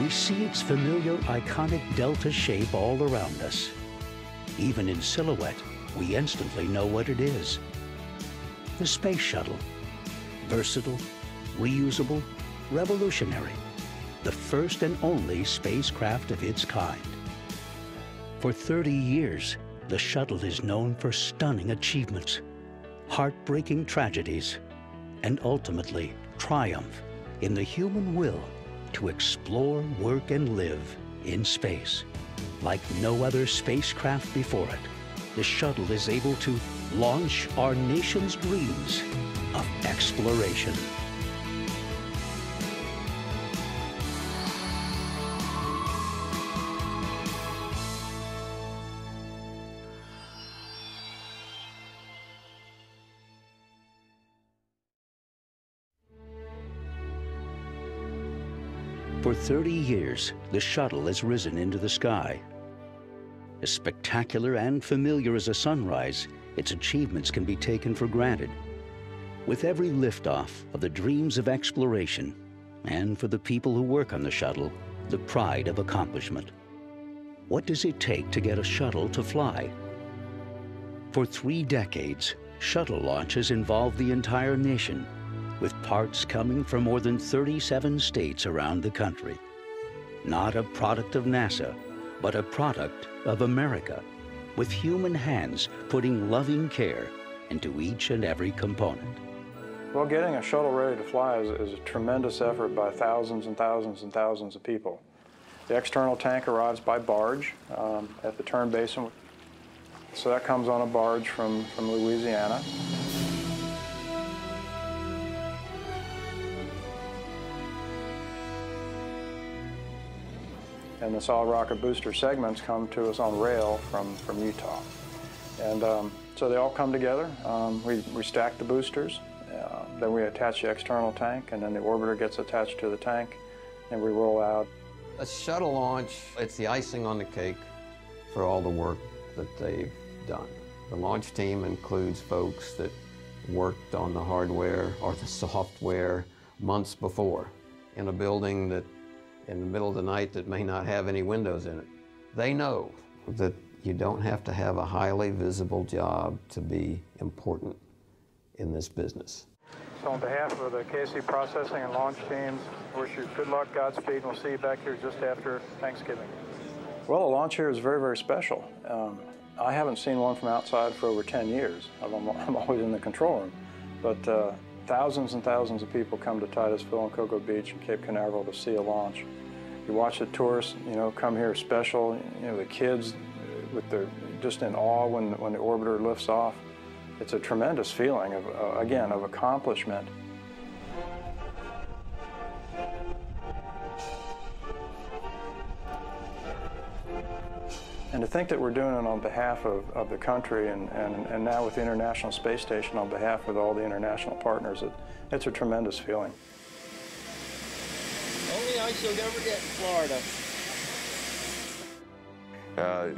we see its familiar iconic delta shape all around us. Even in silhouette, we instantly know what it is. The Space Shuttle. Versatile, reusable, revolutionary. The first and only spacecraft of its kind. For 30 years, the shuttle is known for stunning achievements, heartbreaking tragedies, and ultimately triumph in the human will to explore, work, and live in space. Like no other spacecraft before it, the shuttle is able to launch our nation's dreams of exploration. For 30 years, the shuttle has risen into the sky. As spectacular and familiar as a sunrise, its achievements can be taken for granted. With every liftoff of the dreams of exploration, and for the people who work on the shuttle, the pride of accomplishment. What does it take to get a shuttle to fly? For 3 decades, shuttle launches involved the entire nation, with parts coming from more than 37 states around the country. Not a product of NASA, but a product of America, with human hands putting loving care into each and every component. Well, getting a shuttle ready to fly is a tremendous effort by thousands and thousands and thousands of people. The external tank arrives by barge at the turn basin. So that comes on a barge from Louisiana. And the solid rocket booster segments come to us on rail from Utah. And so they all come together. We stack the boosters, then we attach the external tank, and then the orbiter gets attached to the tank, and we roll out. A shuttle launch, it's the icing on the cake for all the work that they've done. The launch team includes folks that worked on the hardware or the software months before in a building that in the middle of the night that may not have any windows in it. They know that you don't have to have a highly visible job to be important in this business. So on behalf of the KC processing and launch teams, I wish you good luck, Godspeed, and we'll see you back here just after Thanksgiving. Well, a launch here is very, very special. I haven't seen one from outside for over 10 years. I'm always in the control room. But thousands and thousands of people come to Titusville and Cocoa Beach and Cape Canaveral to see a launch. You watch the tourists, come here special. The kids, just in awe when the orbiter lifts off. It's a tremendous feeling of, again, of accomplishment. And to think that we're doing it on behalf of the country and now with the International Space Station on behalf of all the international partners, it's a tremendous feeling. Only ice you'll ever get in Florida.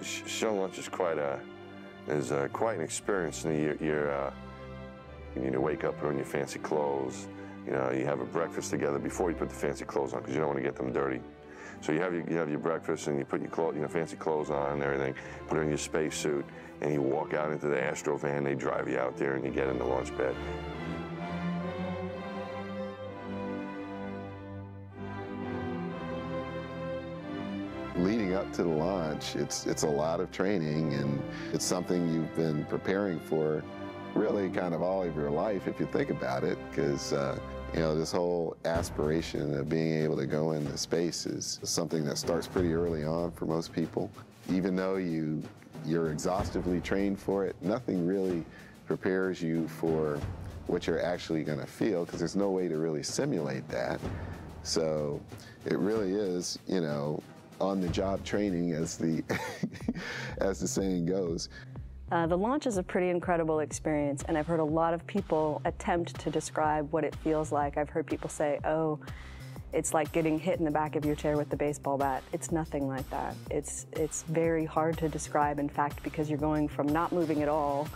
Shuttle launch is quite an experience. You need to wake up, put on your fancy clothes. You have a breakfast together before you put the fancy clothes on because you don't want to get them dirty. So you have your breakfast and you put your fancy clothes on and everything, put on your space suit, and you walk out into the Astro van. They drive you out there and you get in the launch pad. Leading up to the launch, it's a lot of training, and it's something you've been preparing for really kind of all of your life if you think about it, because this whole aspiration of being able to go into space is something that starts pretty early on for most people. Even though you're exhaustively trained for it, nothing really prepares you for what you're actually going to feel, because there's no way to really simulate that. So it really is, on-the-job training, as the as the saying goes. The launch is a pretty incredible experience, and I've heard a lot of people attempt to describe what it feels like. I've heard people say, oh, it's like getting hit in the back of your chair with the baseball bat. It's nothing like that. It's very hard to describe, in fact, because you're going from not moving at all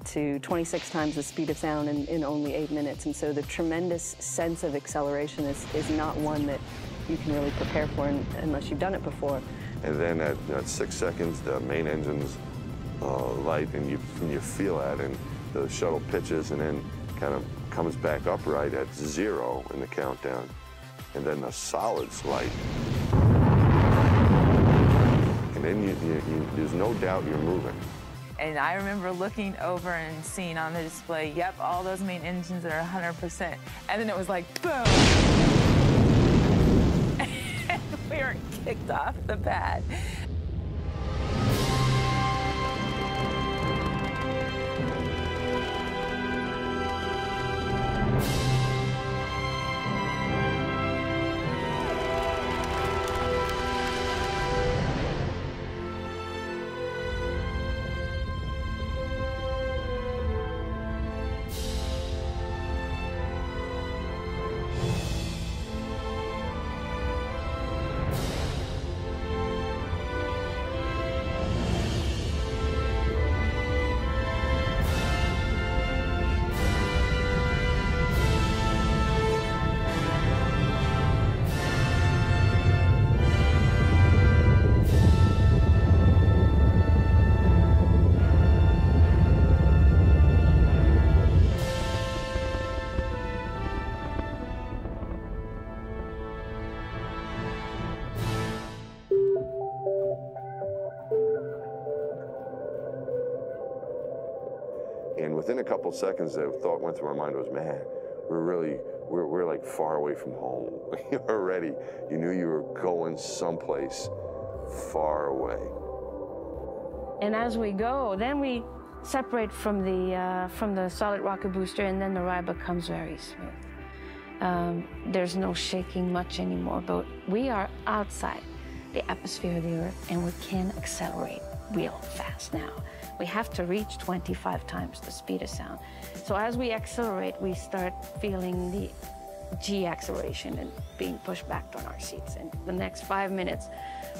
to 26 times the speed of sound in only 8 minutes. And so the tremendous sense of acceleration is not one that you can really prepare for unless you've done it before. And then at 6 seconds, the main engine's light, and you feel that, and the shuttle pitches and then kind of comes back upright at 0 in the countdown. And then the solids light. And then there's no doubt you're moving. And I remember looking over and seeing on the display, yep, all those main engines are 100%. And then it was like, boom. And we were kicked off the pad. And within a couple seconds, the thought went through my mind was, man, we're like far away from home. Already, you knew you were going someplace far away. And as we go, then we separate from the solid rocket booster, and then the ride becomes very smooth. There's no shaking much anymore, but we are outside the atmosphere of the Earth, and we can accelerate real fast now. We have to reach 25 times the speed of sound. So as we accelerate, we start feeling the G acceleration and being pushed back on our seats. And the next 5 minutes,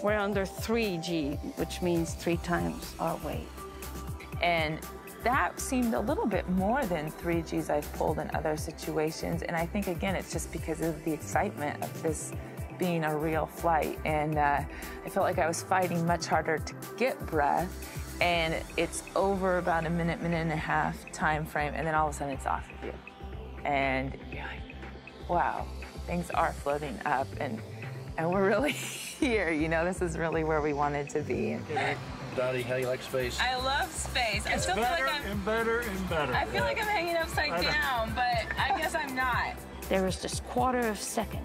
we're under 3G, which means 3 times our weight. And that seemed a little bit more than 3 Gs I've pulled in other situations. And I think, again, it's just because of the excitement of this being a real flight. And I felt like I was fighting much harder to get breath. And it's over about a minute and a half time frame, and then all of a sudden it's off of you. And you're like, wow, things are floating up, and we're really here. You know, this is really where we wanted to be. Dottie, how you like space? I love space. I still feel like I'm better and better. I feel like I'm hanging upside down, but I guess I'm not. There was this quarter of a second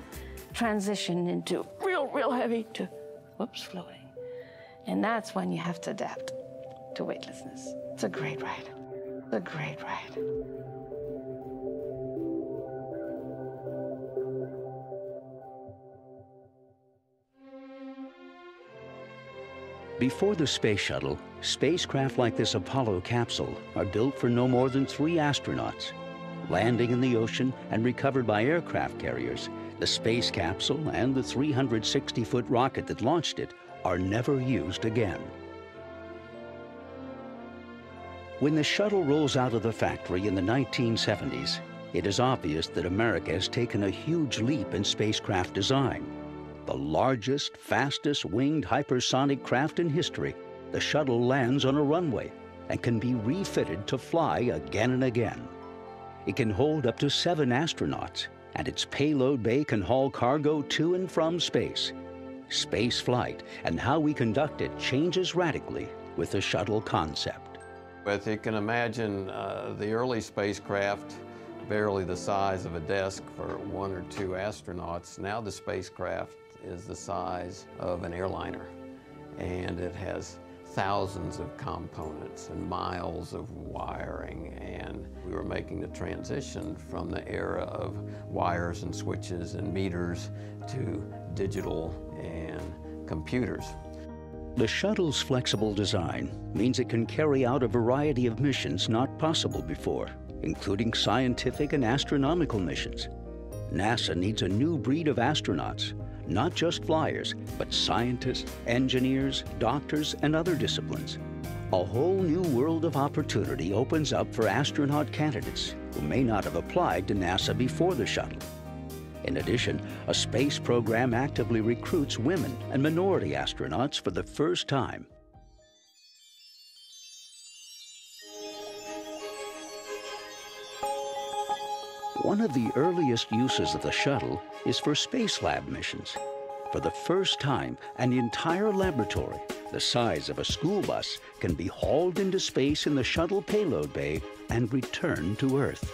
transition into real heavy to, whoops, floating. And that's when you have to adapt to weightlessness. It's a great ride. It's a great ride. Before the space shuttle, spacecraft like this Apollo capsule are built for no more than 3 astronauts. Landing in the ocean and recovered by aircraft carriers, the space capsule and the 360-foot rocket that launched it are never used again. When the shuttle rolls out of the factory in the 1970s, it is obvious that America has taken a huge leap in spacecraft design. The largest, fastest winged hypersonic craft in history, the shuttle lands on a runway and can be refitted to fly again and again. It can hold up to 7 astronauts, and its payload bay can haul cargo to and from space. Space flight and how we conduct it changes radically with the shuttle concept. But you can imagine the early spacecraft, barely the size of a desk for 1 or 2 astronauts. Now the spacecraft is the size of an airliner, and it has thousands of components and miles of wiring, and we were making the transition from the era of wires and switches and meters to digital and computers. The shuttle's flexible design means it can carry out a variety of missions not possible before, including scientific and astronomical missions. NASA needs a new breed of astronauts, not just flyers, but scientists, engineers, doctors, and other disciplines. A whole new world of opportunity opens up for astronaut candidates who may not have applied to NASA before the shuttle. In addition, a space program actively recruits women and minority astronauts for the first time. One of the earliest uses of the shuttle is for space lab missions. For the first time, an entire laboratory, the size of a school bus, can be hauled into space in the shuttle payload bay and returned to Earth.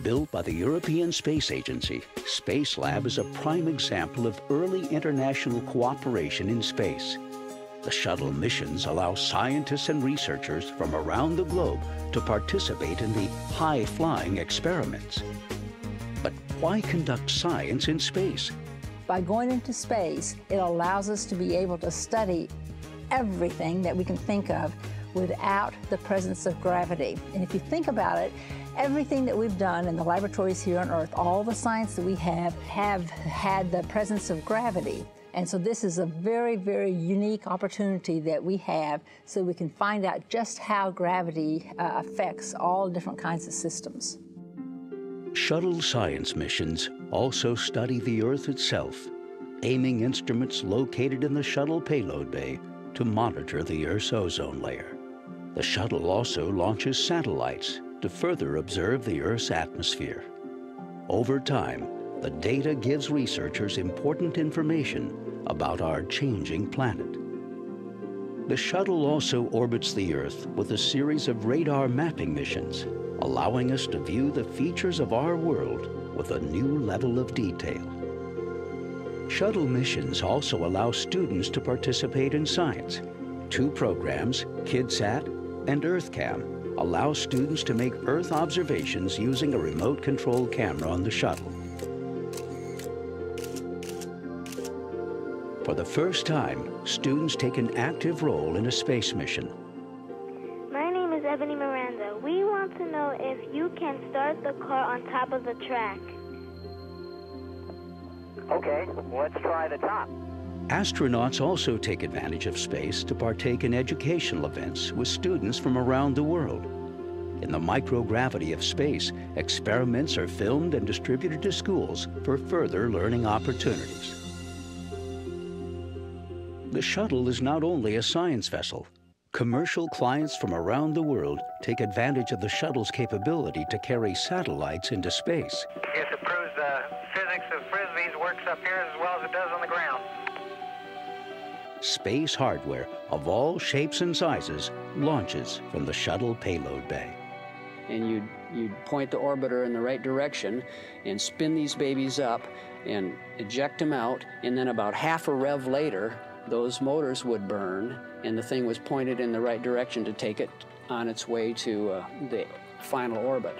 Built by the European Space Agency, Space Lab is a prime example of early international cooperation in space. The shuttle missions allow scientists and researchers from around the globe to participate in the high-flying experiments. But why conduct science in space? By going into space, it allows us to be able to study everything that we can think of without the presence of gravity. And if you think about it, everything that we've done in the laboratories here on Earth, all the science that we have had the presence of gravity. And so this is a very, very unique opportunity that we have so we can find out just how gravity affects all different kinds of systems. Shuttle science missions also study the Earth itself, aiming instruments located in the shuttle payload bay to monitor the Earth's ozone layer. The shuttle also launches satellites to further observe the Earth's atmosphere. Over time, the data gives researchers important information about our changing planet. The shuttle also orbits the Earth with a series of radar mapping missions, allowing us to view the features of our world with a new level of detail. Shuttle missions also allow students to participate in science. Two programs, KidSat and EarthCam, allow students to make Earth observations using a remote-controlled camera on the shuttle. For the first time, students take an active role in a space mission. My name is Ebony Miranda. We want to know if you can start the car on top of the track. Okay, let's try the top. Astronauts also take advantage of space to partake in educational events with students from around the world. In the microgravity of space, experiments are filmed and distributed to schools for further learning opportunities. The shuttle is not only a science vessel. Commercial clients from around the world take advantage of the shuttle's capability to carry satellites into space. Yes, it proves the physics of frisbees works up here as well as it does on the ground. Space hardware of all shapes and sizes launches from the shuttle payload bay. And you'd point the orbiter in the right direction and spin these babies up and eject them out, and then about half a rev later, those motors would burn, and the thing was pointed in the right direction to take it on its way to the final orbit.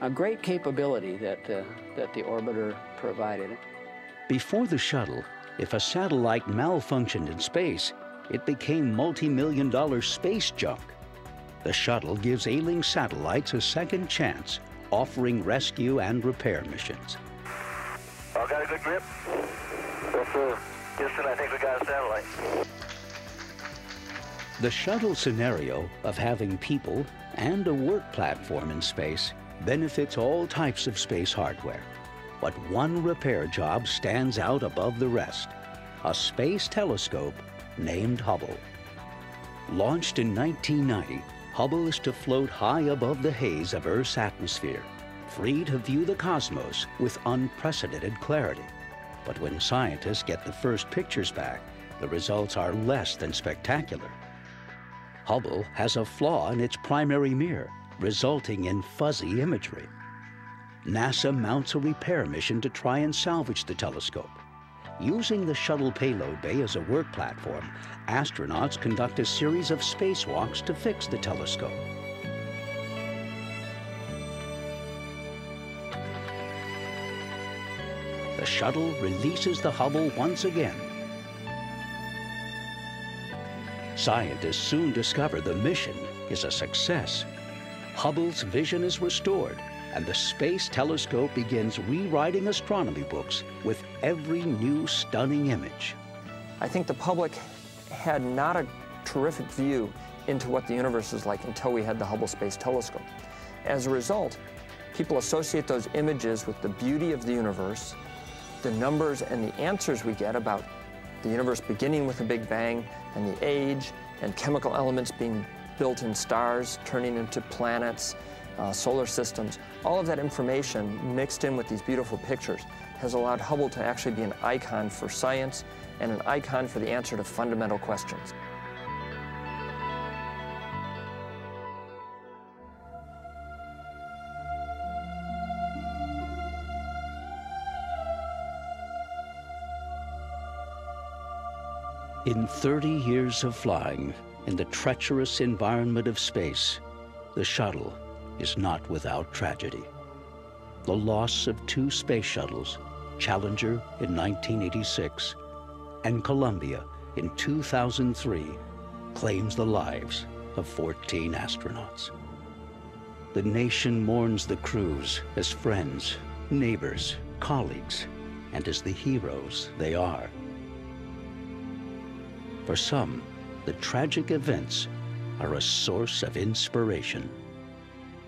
A great capability that the orbiter provided. Before the shuttle, if a satellite malfunctioned in space, it became multi-million-dollar space junk. The shuttle gives ailing satellites a second chance, offering rescue and repair missions. All got a good grip? Yes, sir. Houston, I think we got a satellite. The shuttle scenario of having people and a work platform in space benefits all types of space hardware. But one repair job stands out above the rest: a space telescope named Hubble. Launched in 1990, Hubble is to float high above the haze of Earth's atmosphere, free to view the cosmos with unprecedented clarity. But when scientists get the first pictures back, the results are less than spectacular. Hubble has a flaw in its primary mirror, resulting in fuzzy imagery. NASA mounts a repair mission to try and salvage the telescope. Using the shuttle payload bay as a work platform, astronauts conduct a series of spacewalks to fix the telescope. The shuttle releases the Hubble once again. Scientists soon discover the mission is a success. Hubble's vision is restored, and the space telescope begins rewriting astronomy books with every new stunning image. I think the public had not a terrific view into what the universe is like until we had the Hubble Space Telescope. As a result, People associate those images with the beauty of the universe, the numbers and the answers we get about the universe beginning with a Big Bang, and the age, and chemical elements being built in stars, turning into planets, solar systems. All of that information mixed in with these beautiful pictures has allowed Hubble to actually be an icon for science and an icon for the answer to fundamental questions. In 30 years of flying in the treacherous environment of space, the shuttle is not without tragedy. The loss of 2 space shuttles, Challenger in 1986 and Columbia in 2003, claims the lives of 14 astronauts. The nation mourns the crews as friends, neighbors, colleagues, and as the heroes they are. For some, the tragic events are a source of inspiration.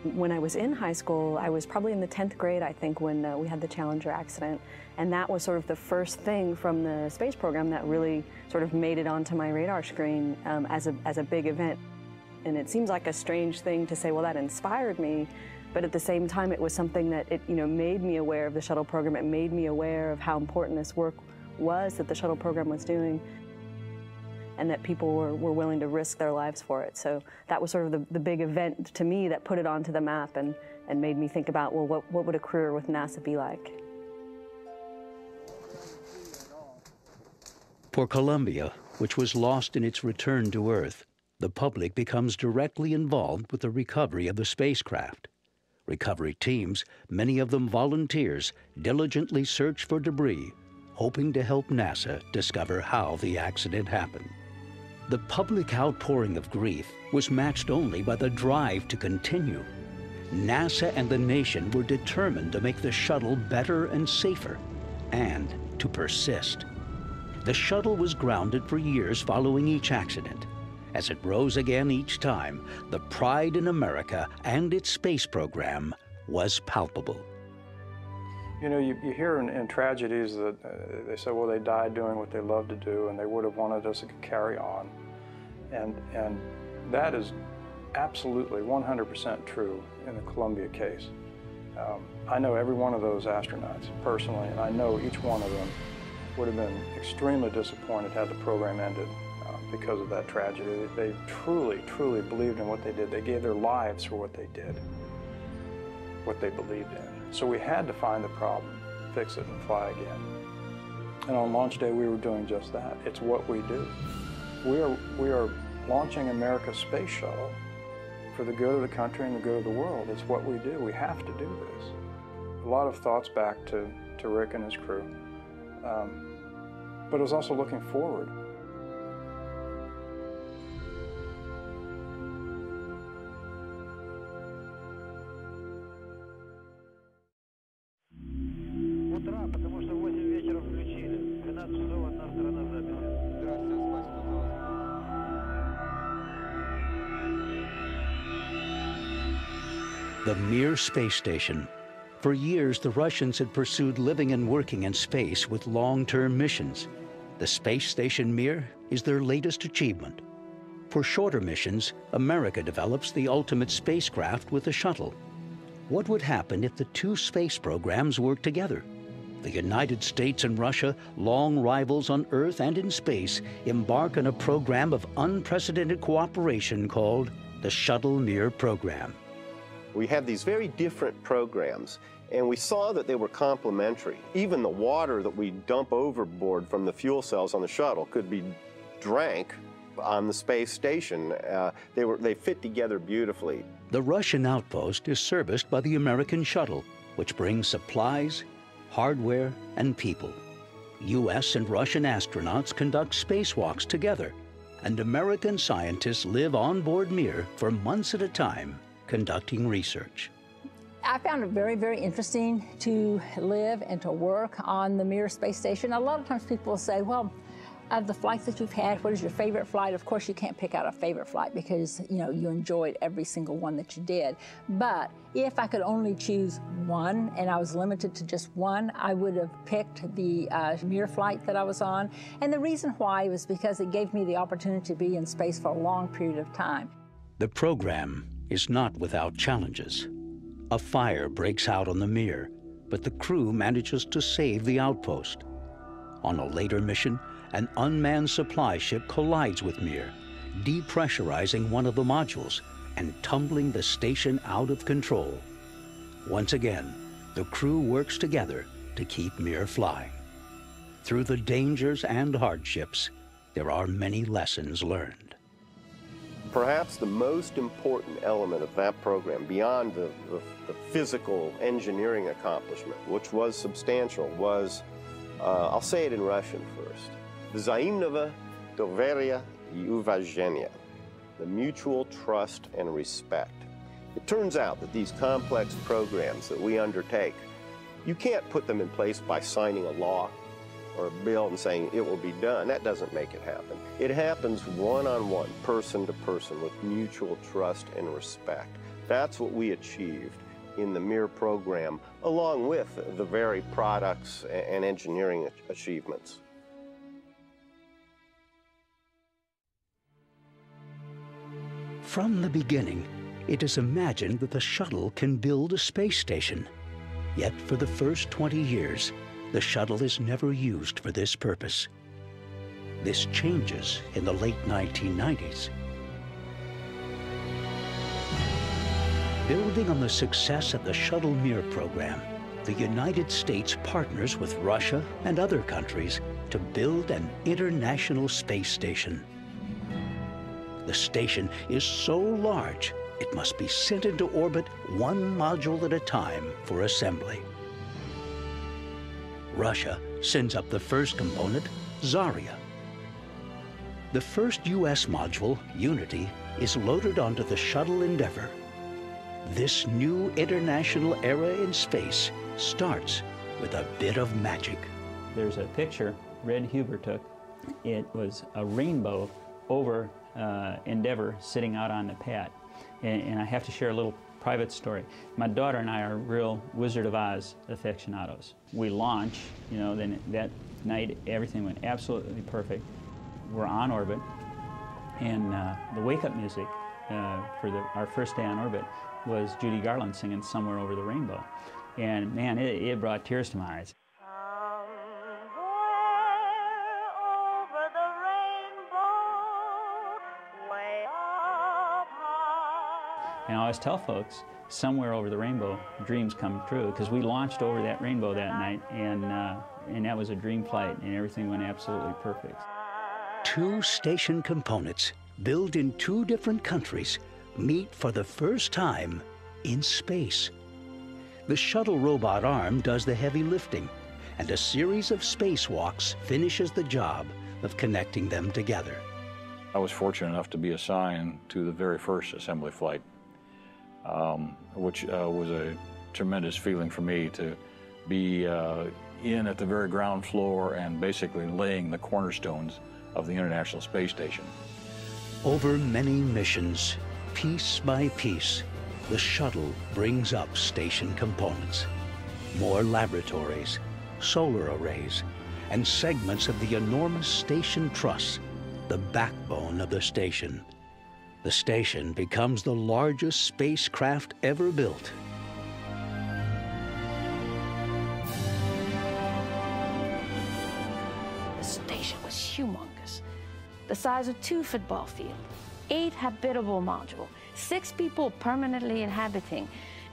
When I was in high school, I was probably in the 10th grade, I think, when we had the Challenger accident. And that was sort of the first thing from the space program that really sort of made it onto my radar screen as a big event. And it seems like a strange thing to say, well, that inspired me. But at the same time, it was something that it made me aware of the shuttle program. It made me aware of how important this work was that the shuttle program was doing, and that people were willing to risk their lives for it. So that was sort of the big event to me that put it onto the map and made me think about, well, what would a career with NASA be like? For Columbia, which was lost in its return to Earth, the public becomes directly involved with the recovery of the spacecraft. Recovery teams, many of them volunteers, diligently search for debris, hoping to help NASA discover how the accident happened. The public outpouring of grief was matched only by the drive to continue. NASA and the nation were determined to make the shuttle better and safer, and to persist. The shuttle was grounded for years following each accident. As it rose again each time, the pride in America and its space program was palpable. You know, you hear in tragedies that they say, well, they died doing what they loved to do, and they would have wanted us to carry on. And that is absolutely 100% true in the Columbia case. I know every one of those astronauts personally, and I know each one of them would have been extremely disappointed had the program ended because of that tragedy. They truly, truly believed in what they did. They gave their lives for what they did, what they believed in. So we had to find the problem, fix it, and fly again. And on launch day, we were doing just that. It's what we do. We are launching America's space shuttle for the good of the country and the good of the world. It's what we do. We have to do this. A lot of thoughts back to Rick and his crew. But it was also looking forward. The Mir space station. For years, the Russians had pursued living and working in space with long-term missions. The space station Mir is their latest achievement. For shorter missions, America develops the ultimate spacecraft with the shuttle. What would happen if the 2 space programs worked together? The United States and Russia, long rivals on Earth and in space, embark on a program of unprecedented cooperation called the Shuttle-Mir program. We had these very different programs, and we saw that they were complementary. Even the water that we dump overboard from the fuel cells on the shuttle could be drank on the space station. They fit together beautifully. The Russian outpost is serviced by the American shuttle, which brings supplies, hardware, and people. U.S. and Russian astronauts conduct spacewalks together, and American scientists live on board Mir for months at a time, conducting research. I found it very, very interesting to live and to work on the Mir space station. A lot of times people will say, well, Of the flights that you've had, what is your favorite flight? Of course, you can't pick out a favorite flight because, you know, you enjoyed every single one that you did. But if I could only choose one and I was limited to just one, I would have picked the Mir flight that I was on. And the reason why was because it gave me the opportunity to be in space for a long period of time. The program is not without challenges. A fire breaks out on the Mir, but the crew manages to save the outpost. On a later mission, an unmanned supply ship collides with Mir, depressurizing one of the modules and tumbling the station out of control. Once again, the crew works together to keep Mir flying. Through the dangers and hardships, there are many lessons learned. Perhaps the most important element of that program, beyond the physical engineering accomplishment, which was substantial, was, I'll say it in Russian first, Взаимного доверия и уважения, the mutual trust and respect. It turns out that these complex programs that we undertake, you can't put them in place by signing a law or a bill and saying it will be done. That doesn't make it happen. It happens one-on-one, person to person, with mutual trust and respect. That's what we achieved in the Mir program, along with the very products and engineering achievements. From the beginning, it is imagined that the shuttle can build a space station. Yet for the first 20 years, the shuttle is never used for this purpose. This changes in the late 1990s. Building on the success of the Shuttle Mir program, the United States partners with Russia and other countries to build an international space station. The station is so large, it must be sent into orbit one module at a time for assembly. Russia sends up the first component, Zarya. The first U.S. module, Unity, is loaded onto the Shuttle Endeavour. This new international era in space starts with a bit of magic. There's a picture Red Huber took. It was a rainbow over Endeavour sitting out on the pad. And I have to share a little private story. My daughter and I are real Wizard of Oz aficionados. We launch, you know, then that night everything went absolutely perfect. We're on orbit, and the wake-up music for our first day on orbit was Judy Garland singing Somewhere Over the Rainbow. And man, it brought tears to my eyes. And I always tell folks, somewhere over the rainbow, dreams come true, because we launched over that rainbow that night, and that was a dream flight, and everything went absolutely perfect. Two station components, built in two different countries, meet for the first time in space. The shuttle robot arm does the heavy lifting, and a series of spacewalks finishes the job of connecting them together. I was fortunate enough to be assigned to the very first assembly flight, which was a tremendous feeling for me to be in at the very ground floor and basically laying the cornerstones of the International Space Station. Over many missions, piece by piece, the shuttle brings up station components. More laboratories, solar arrays, and segments of the enormous station truss, the backbone of the station. The station becomes the largest spacecraft ever built. The station was humongous, the size of 2 football fields, 8 habitable modules, 6 people permanently inhabiting.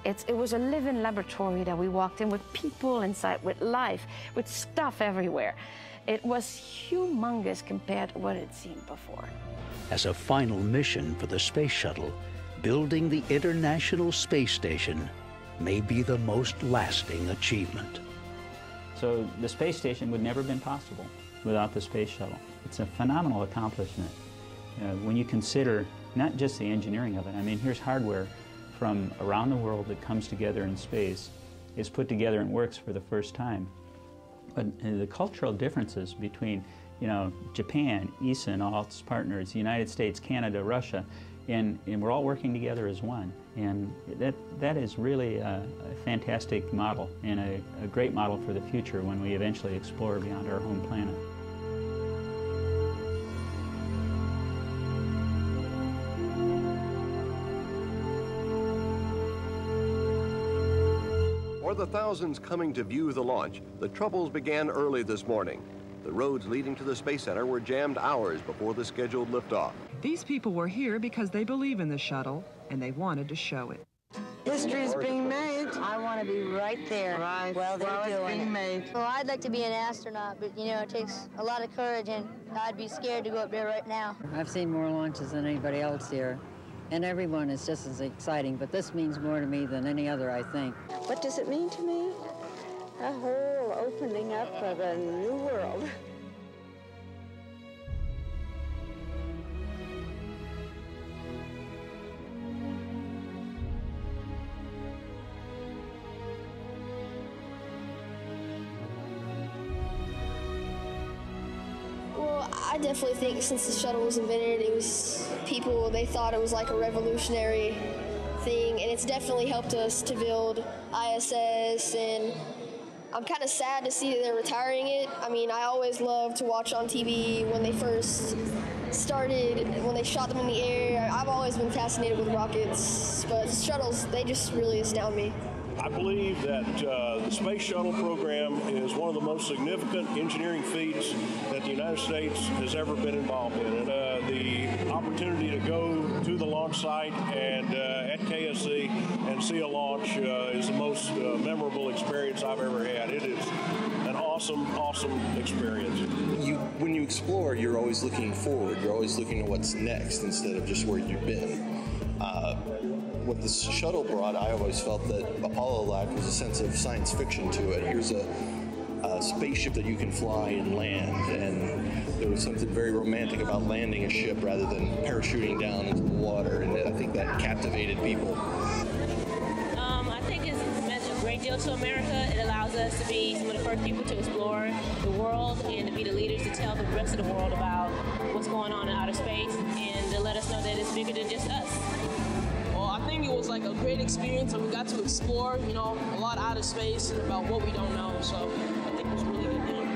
It was a living laboratory that we walked in with people inside, with life, with stuff everywhere. It was humongous compared to what I'd seen before. As a final mission for the space shuttle, building the International Space Station may be the most lasting achievement. So the space station would never have been possible without the space shuttle. It's a phenomenal accomplishment when you consider not just the engineering of it. I mean, here's hardware from around the world that comes together in space, is put together and works for the first time. But the cultural differences between, you know, Japan, ESA and all its partners, United States, Canada, Russia, and we're all working together as one. And that is really a fantastic model and a great model for the future when we eventually explore beyond our home planet. For the thousands coming to view the launch, the troubles began early this morning. The roads leading to the Space Center were jammed hours before the scheduled liftoff. These people were here because they believe in the shuttle, and they wanted to show it. History's being made. I want to be right there. Right. Well, they're doing being made. Well, I'd like to be an astronaut, but you know, it takes a lot of courage, and I'd be scared to go up there right now. I've seen more launches than anybody else here, and everyone is just as exciting, but this means more to me than any other, I think. What does it mean to me? A whole opening up of a new world. Well, I definitely think since the shuttle was invented, it was people, they thought it was like a revolutionary thing, and it's definitely helped us to build ISS, and I'm kind of sad to see that they're retiring it. I mean, I always loved to watch on TV when they first started, when they shot them in the air. I've always been fascinated with rockets, but shuttles, they just really astound me. I believe that the Space Shuttle program is one of the most significant engineering feats that the United States has ever been involved in. And the opportunity to go to the launch site and at KSC and see a launch is the most memorable experience I've ever had. It is an awesome, awesome experience. When you explore, you're always looking forward. You're always looking at what's next instead of just where you've been. What the shuttle brought, I always felt that Apollo lacked was a sense of science fiction to it. Here's a spaceship that you can fly and land, and there was something very romantic about landing a ship rather than parachuting down into the water, and I think that captivated people. I think it's meant a great deal to America. It allows us to be some of the first people to explore the world and to be the leaders to tell the rest of the world about what's going on in outer space and to let us know that it's bigger than just us. I think it was like a great experience, and we got to explore, you know, a lot out of space and about what we don't know. So I think it was really good.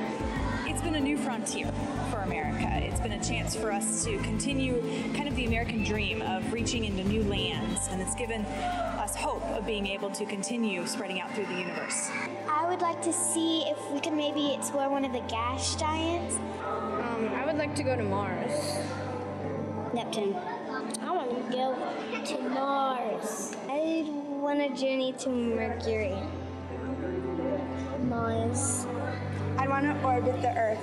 It's been a new frontier for America. It's been a chance for us to continue kind of the American dream of reaching into new lands, and it's given us hope of being able to continue spreading out through the universe. I would like to see if we could maybe explore one of the gas giants. I would like to go to Mars. Neptune. I want to go to Mars. I want to journey to Mercury. Mars. I want to orbit the Earth.